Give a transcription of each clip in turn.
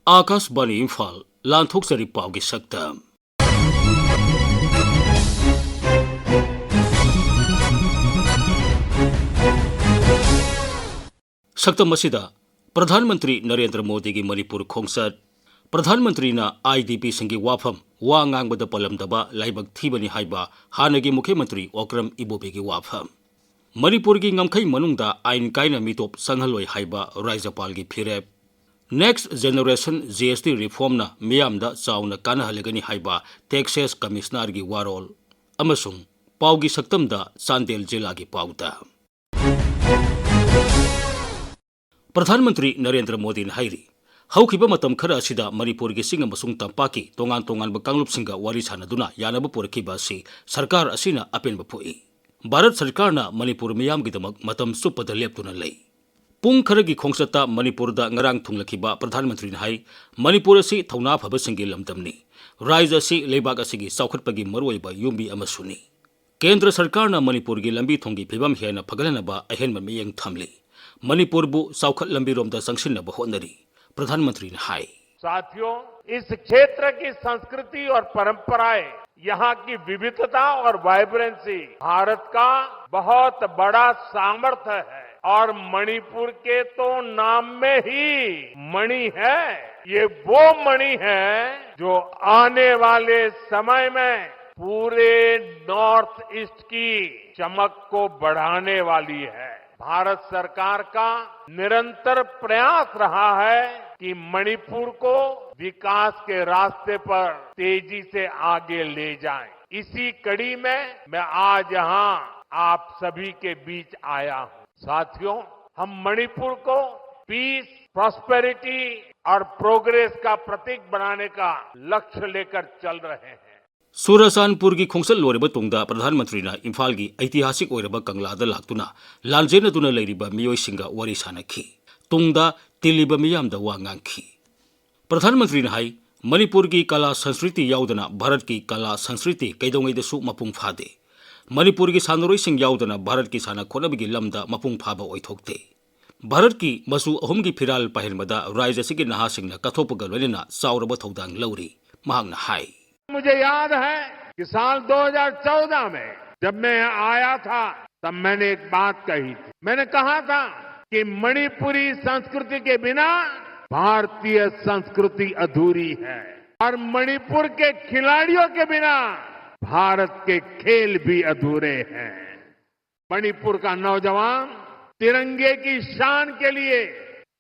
आकाशवाणी इम्फाल लांथोक्चरी पावगी सक्तम सक्तम असिदा प्रधानमंत्री नरेंद्र मोदी की मणिपुर खोंगसत प्रधानमंत्री आईडीपी संगी वाफम वा ngangbada palamdaba laibak thibani haiba hanagi मुख्यमंत्री ओक्रम इबोबे की वाफम मणिपुर की ngamkhai manungda आइन कायना मितोप संघलoi haiba राज्यपाल की फिरेप नेक्स्ट जेनरेशन जीएसटी रिफॉर्म ना मियामदा चाउना कानहलगनी हाइबा टैक्सेस कमिश्नर की वारोल अमसुंग पाउगी सक्तमदा चांदेल जिला की पाउदा प्रधानमंत्री नरेंद्र मोदी ने हाइरी हौखिबा मतम खरा असिदा मणिपुर की सिंग अमसुंग तंपाकी तोंगान तोंगान कांगलुपसिंगा वारी सानदुना यानब पुरखिबा असि सरकार असिना अपेनबा फोई भारत सरकार ना मणिपुर मियाम गिदमक मतम सुपदा लेपतुना लई पुंग खरगी खोंगसता मणिपुर दा ngarang थुंगलखिबा प्रधानमंत्री ने हाई मणिपुर असि थौना फब सिंगी लमदमनी राज्य असि लेबाक असिगी चौखटपगी मरुओइबा युम्बी अमसुनी केंद्र सरकार ना मणिपुर की लंबी थोंगी फिबम हेना फगलनबा अहेनबा मियंग थमली मणिपुर बु चौखट लंबी रोमदा संगसिनबा होनरी प्रधानमंत्री ने हाई साथियों, इस क्षेत्र की संस्कृति और परंपराएं, यहाँ की विविधता और वाइब्रेंसी भारत का बहुत बड़ा सामर्थ्य है और मणिपुर के तो नाम में ही मणि है। ये वो मणि है जो आने वाले समय में पूरे नॉर्थ ईस्ट की चमक को बढ़ाने वाली है। भारत सरकार का निरंतर प्रयास रहा है कि मणिपुर को विकास के रास्ते पर तेजी से आगे ले जाएं। इसी कड़ी में मैं आज यहाँ आप सभी के बीच आया हूँ। साथियों, हम मणिपुर को पीस, प्रॉस्पेरिटी और प्रोग्रेस का प्रतीक बनाने का लक्ष्य लेकर चल रहे हैं। सुरसानपुर की खोंसल लोरेब तुंगदा प्रधानमंत्री ना इम्फाल की ऐतिहासिक ओइरब कंगलादा लाक्तुना लांजेनदुना लेरिबा मियोइसिंगा वारी सानखी तुंगदा तिलिबा मियामदा वा nganखी प्रधानमंत्री ने हाई मणिपुर की कला संस्कृति याउदना भारत की कला संस्कृति कैदोंगैदसु मपुंग फादे मणिपुर की सानरोइसिंग याउदना भारत की साना खोनबगी लमदा मपुंग फाबा ओइथोक्ते भारत की मसु अहुम की फिराल पाहिरमदा राज्य सिगी नहासिंगना कथोपगा लोइना चाउरब थौदांग लौरी महांगना हाई मुझे याद है कि साल 2014 में जब मैं यहाँ आया था तब मैंने एक बात कही थी। मैंने कहा था कि मणिपुरी संस्कृति के बिना भारतीय संस्कृति अधूरी है और मणिपुर के खिलाड़ियों के बिना भारत के खेल भी अधूरे हैं। मणिपुर का नौजवान तिरंगे की शान के लिए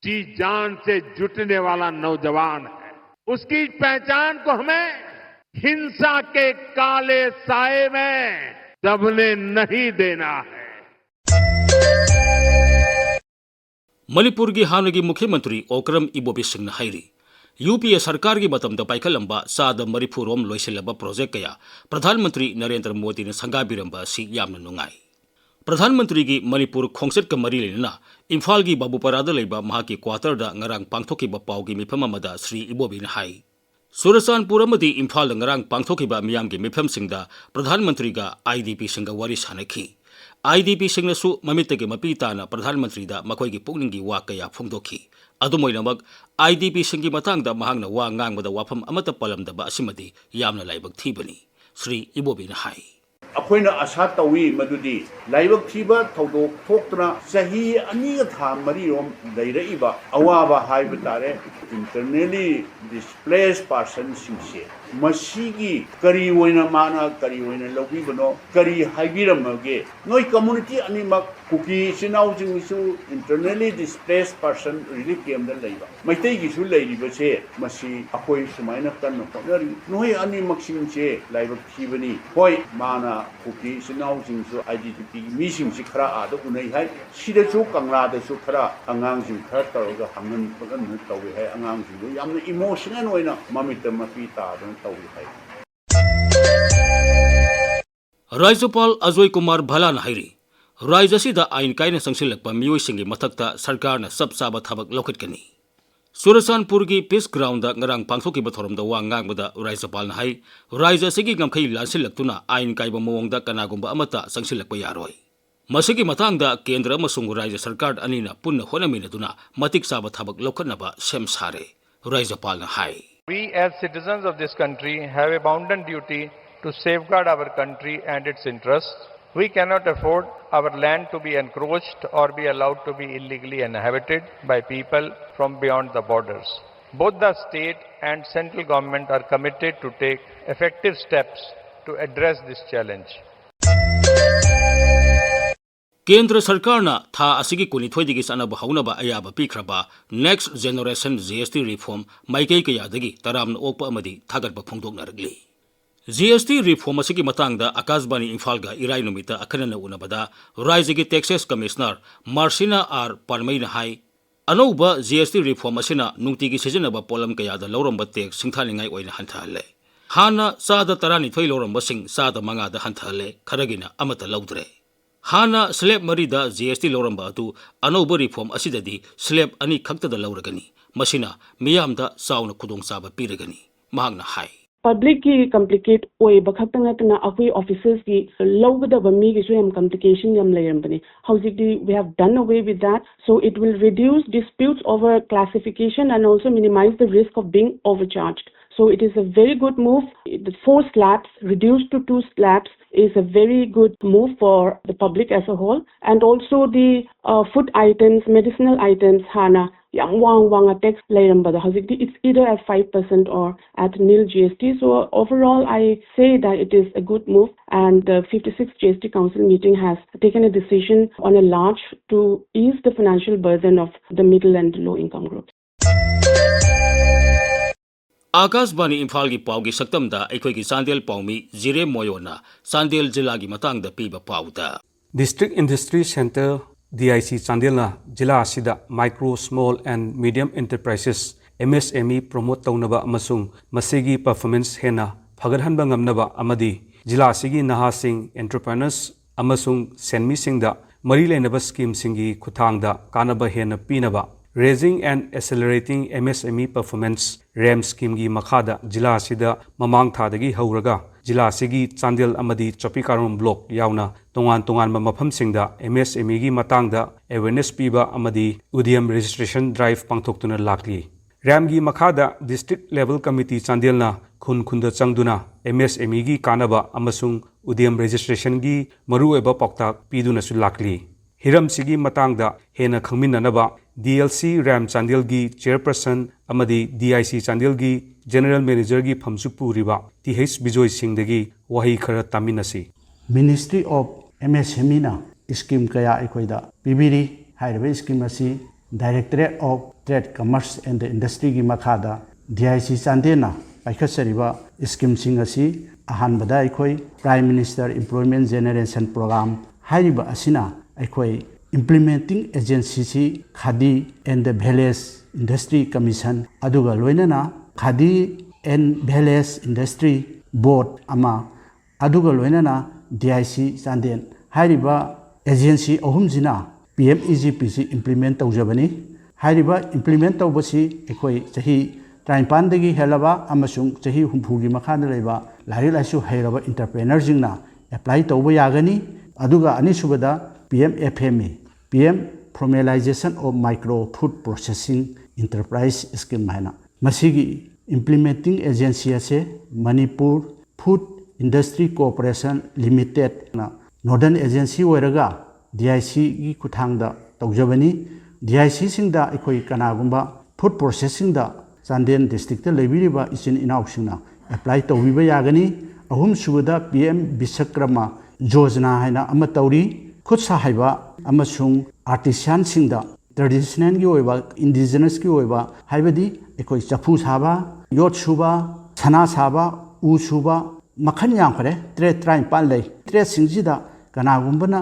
जी जान से जुटने वाला नौजवान है। उसकी पहचान को हमें हिंसा के काले साए में दबने नहीं देना है। मणिपुर की हानगी मुख्यमंत्री ओक्रम इबोबे सिंह हाइरी यूपीए सरकार की मतमदा पाइखलंबा साद मरिफुरोम लोइसिलबा प्रोजेक्ट कया प्रधानमंत्री नरेंद्र मोदी ने संगाबिरंबा सी यामना नुंगाई प्रधानमंत्री की मणिपुर खोंगसत का मरी लेना इम्फाल की बाबूपरादा लेबा महाकी क्वार्टरदा ngarang पांगथोकिबा पाउगी मिफम अमदा श्री इबोबे ने हाई सुरसानपुर अमदी इम्फाल ngarang पांगथोकिबा मियाम की मिफम सिंगदा प्रधानमंत्री का आईडीपी सिंगा वारी सानखी आईडीपी सिंगनसु ममितगे मपी ताना प्रधानमंत्री दा मखोई की पुगनिंगी वा कया फोंदोखी अदुमोइनमक आईडीपी सिंगी मतंगदा महांगना वा ngangbada वाफम अमत पलमदबा असिमदी यामना लाइबक थीबनी श्री इबोबे ने हाई अखोइना आशा तवी मदुदी लाइबक थीबा थौदोक थोक्तना सही अनी था मरीरोम लैरइबा अवाबा हाइब तारे इंटरनली डिस्प्लेस पर्सन सिंगसे मसीगी करी ओइना माना करी ओइना लौबिबनो करी हाइबिरमगे नोई कम्युनिटी अनिमक कुकी सिनाउ जिंगसु internally displaced person relief camp दा लैबा मैतै गिसु लैरिबसे मसी अखोइ सुमाइना कन्न होनरी नोई अनिमक सिंगसे लाइबक थीबनी होय माना कुकी सिनाउ जिंगसु आईडीपी मीसिंगसि खरा आद उनै हाय सिदसु कंगलादसु खरा अंगांगसिं खरा तौरगा हमन पगन तौवे हाय अंगांगसिंगु यामना इमोशनल ओइना ममित मपी तादन तौवे हाय राज्यपाल अजय कुमार भलान हाइरी राज्य सिदा आइन कायना संगसिलकपा मियोइसिंगी मथक्ता सरकारना सब साबा थबक लौखटकनी सुरसानपुर की पीस ग्राउंड ngarang पांगथोकिबा थोरमदा वा ngangbada राज्यपाल ने हाई राज्य सिगी गमखै लासिलक्तुना आइन कायबा मोंगदा कनागुंबा अमता संगसिलकपा यारोय मसिगी मतंगदा केंद्र अमसुंग राज्य सरकार अनिना पुन्ना होनमिनदुना मतिक साबा थबक लौखटनबा सेम सारे Raijapalna hai. We as citizens of this country have a bounden duty to safeguard our country and its interests. We cannot afford our land to be encroached or be allowed to be illegally inhabited by people from beyond the borders. Both the state and central government are committed to take effective steps to address this challenge. Kendra Sarkarna tha asigi kunithoidigi sanaba haunaba ayaba pikraba next generation GST reform maikei kayadagi taramna okpa amadi thagatba phongdoknaragli. GST reform asigi matangda Akashbani Imphal ga irai numita akhanana unabada Raijagi Taxes Commissioner Marcina R Parmaina hai anouba GST reform asina nungtigi sijanaba polam kayada loramba tax singthalingai oina hanthale. Hana sada tarani thoi loramba sing sada mangada hanthale kharagina amata laudre. Hana slab marida GST loramba atu anouba reform asidadi slab ani khaktada lauragani masina miyamda sauna khudong saba piragani mahangna hai. Public ki complicate oi bakhak na akui officers ki logada mi ki so complication yam layam bani howsik we have done away with that, so it will reduce disputes over classification and also minimize the risk of being overcharged. So it is a very good move. The 4 slabs reduced to 2 slabs is a very good move for the public as a whole, and also the food items, medicinal items, hana yang wang tax layamba it's either at 5% or at nil GST. So overall, I say that it is a good move, and the 56th GST Council meeting has taken a decision on a large to ease the financial burden of the middle and low income groups. Akashbani Imphal gi pau gi saktamda aikoi gi Sandel paumi Jire Moyona Sandel jila gi matangda piba pauta. District Industry Center DIC Chandelna jila asida micro small and medium enterprises MSME promote taunaba amasung masigi performance hena phagarhanba ngamnaba amadi jila asigi nahasing entrepreneurs amasung senmi singda mari lenaba scheme singi khuthangda kanaba hena pinaba Raising and Accelerating MSME Performance RAM Scheme gi makhada jila asida mamang thadagi hauraga jila asigi Chandel amadi Chopikaram block yauna tongan mafam singda MSME gi matangda awareness piba amadi udiam registration drive pangthoktuna lakli RAM gi makhada district level committee Chandelna khunda changduna MSME gi kanaba amasung udiam registration gi marueba pokta piduna su lakli Hiram sigi matangda hena khangminanaba DLC RAM Chandel gi chairperson amadi DIC Chandel gi general manager gi phamsu puriba TH Bijoy Singh dagi wahi khara taminasi Ministry of MSME na scheme kaya aikoida pibiri hairabe scheme asi Directorate of Trade Commerce and Industry gi makhada DIC Chandel na paikhatsariba scheme sing asi ahanbada aikoi Prime Minister Employment Generation Program hairiba asina aikoi Implementing Agency Khadi and the Village Industry Commission aduga loinana Khadi and Village Industry Board ama aduga loinana DIC Chandel hairiba agency ahumjina PMEGPC implement tawjabani hairiba implement tawbasi ekoi chahi trainpan dagi helaba amasung chahi humpugi makhana leba lari laisu hairaba entrepreneur jingna apply tawba yagani aduga anisubada PMFME PM Formalization of Micro Food Processing Enterprise Scheme haina masigi implementing agency ase Manipur Food Industry Corporation Limited na Northern Agency oiraga DIC gi kuthangda tawjabani DIC singda ekoi kanagumba food processing da Chandel district ta lebiriba isin inausingna apply tawbiba yagani ahum subada PM Bishakrama Yojana haina ama tawri khutsa haiba amasung artisan singda traditional gi oiba indigenous gi oiba haibadi ekoi chafu saba yot suba sana saba u suba makhan yang khare tre train pan lei tre singjida kanagumbana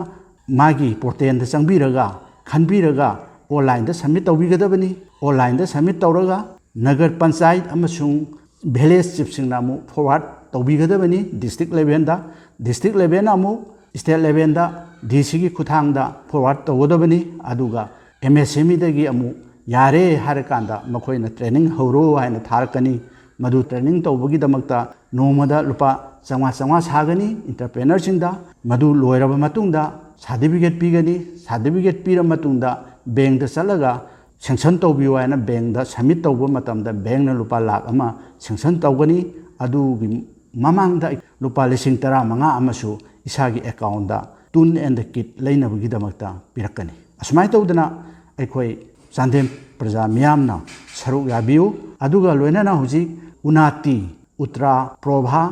magi porten da changbiraga khanbiraga online da submit tawbigadabani online da submit tawraga nagar panchayat amasung village chief singna mu forward tawbigadabani district level na mu state level da DC gi kuthang da forward tawdabani aduga MSME dagi amu yare harakanda makoina training horo haina tharakani madu training tawbagi damakta nomada lupa changwa sagani entrepreneur singda madu loiraba matungda certificate pigani certificate pira matungda bank da salaga sanction tawbiyo ana bank da submit tawba matam da bank na lupa lakh ama sanction tawgani adu gi mamang da lupa lising tara manga amasu isagi account da tun and kit leina bagi damakta pirakani asmai tawdana aikoi Chandel praja miyamna saruk yabiu aduga loinana huji unati utra probha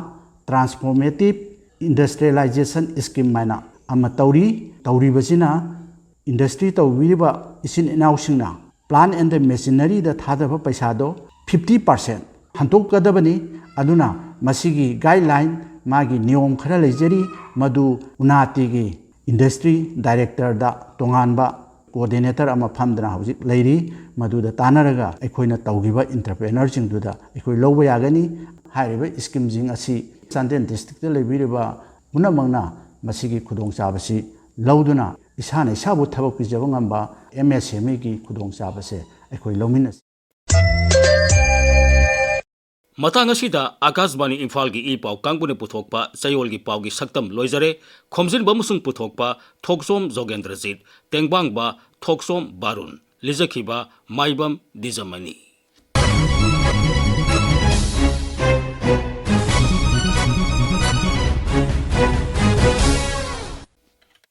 transformative industrialization scheme maina ama tauri basina industry tawiriba isin inausingna plant and the machinery da thadaba paisa do 50% hantok kadabani aduna masigi guideline magi niyom khara lejari madu unati gi industry director da tonganba coordinator ama famdana hojik leiri madu da tanaraga aikoina tawgiba entrepreneur jing du da aikoi loba yagani hairiba scheme jing asi Chandel district da lebiriba munamangna masigi khudong chabasi lauduna isana isabu thabak pijaba ngamba MSME gi khudong chabase aikoi lomina Matang asida Akashbani Imphal gi ipau kangpune puthokpa chayol gi pau gi saktam loizare khomjin bamusung puthokpa Thokchom Jogendrajit tengbang ba Thokchom Barun lijakhiba Maibam Dwijamani